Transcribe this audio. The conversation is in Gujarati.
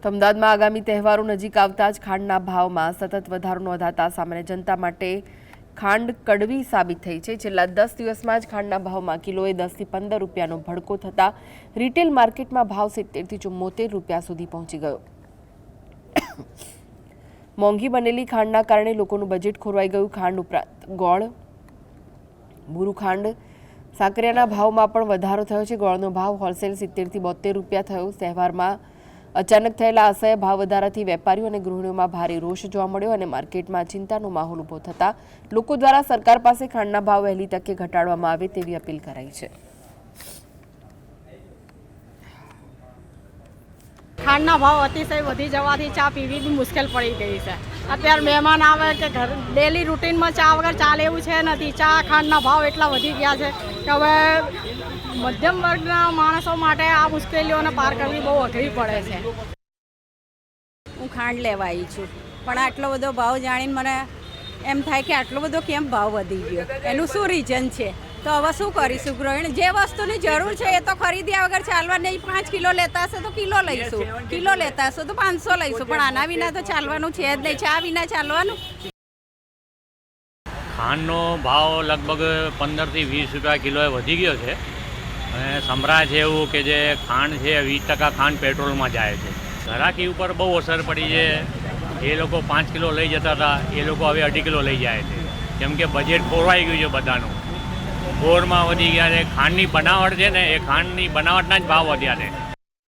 તો અમદાવાદમાં આગામી તહેવારો નજીક આવતા જ ખાંડના ભાવમાં સતત વધારો નોંધાતા સામાન્ય જનતા માટે ખાંડ કડવી સાબિત થઈ છે। છેલ્લા 10 દિવસમાં જ ખાંડના ભાવમાં કિલોએ 10 થી 15 રૂપિયાનો ભડકો થતા રિટેલ માર્કેટમાં ભાવ 70 થી 74 રૂપિયા સુધી પહોંચી ગયો। મોંઘી બનેલી ખાંડના કારણે લોકોનું બજેટ ખોરવાઈ ગયું। ખાંડ ઉપરાંત ગોળ, બુરું ખાંડ, સાકરિયાના ભાવમાં પણ વધારો થયો છે। ગોળનો ભાવ હોલસેલ 70 થી 72 રૂપિયા થયો। તહેવારમાં અચાનક થયેલા અસહ્ય ભાવ વધારાથી વેપારીઓ અને ગૃહિણીઓમાં ભારે રોષ જોવા મળ્યો અને માર્કેટમાં ચિંતાનો માહોલ ઊભો થતા લોકો દ્વારા સરકાર પાસે ખાંડના ભાવ વહેલી તકે ઘટાડવામાં આવે તેવી અપીલ કરાઈ છે। ખાંડના ભાવ અતિશય વધી જવાથી ચા પીવી મુશ્કેલ પડી ગઈ છે। અત્યારે મહેમાન આવે કે ઘર ડેલી રૂટીનમાં ચા વગર ચાલે એવું છે નથી। ચા ખાંડના ભાવ એટલા વધી ગયા છે કે હવે મધ્યમ વર્ગના માણસો માટે આ મુશ્કેલીઓને પાર કરવી બહુ અઘરી પડે છે। હું ખાંડ લેવા આવી છું, પણ આટલો બધો ભાવ જાણીને મને એમ થાય કે આટલો બધો કેમ ભાવ વધી ગયો, એનું શું રીઝન છે? તો હવે શું કરીશું? ગૃહિણી જે વસ્તુની જરૂર છે એ તો ખરીદ્યા વગર ચાલવા નહીં। 5 કિલો લેતા હશે તો કિલો લઈશું, કિલો લેતા હશે તો 500 લઈશું, પણ આના વિના તો ચાલવાનું છે જ નહીં। ચા વિના ચાલવાનું? ખાંડનો ભાવ લગભગ 15 થી 20 રૂપિયા કિલોએ વધી ગયો છે અને સંભળાય છે એવું કે જે ખાંડ છે 20% ખાંડ પેટ્રોલમાં જાય છે। ઘરાકી ઉપર બહુ અસર પડી છે। એ લોકો 5 કિલો લઈ જતા હતા એ લોકો હવે 2.5 કિલો લઈ જાય છે, કેમ કે બજેટ ખોરવાઈ ગયું છે બધાનું। ગોળમાં વધી ગયા છે। ખાંડની બનાવટ છે ને એ ખાંડની બનાવટના જ ભાવ વધ્યા છે।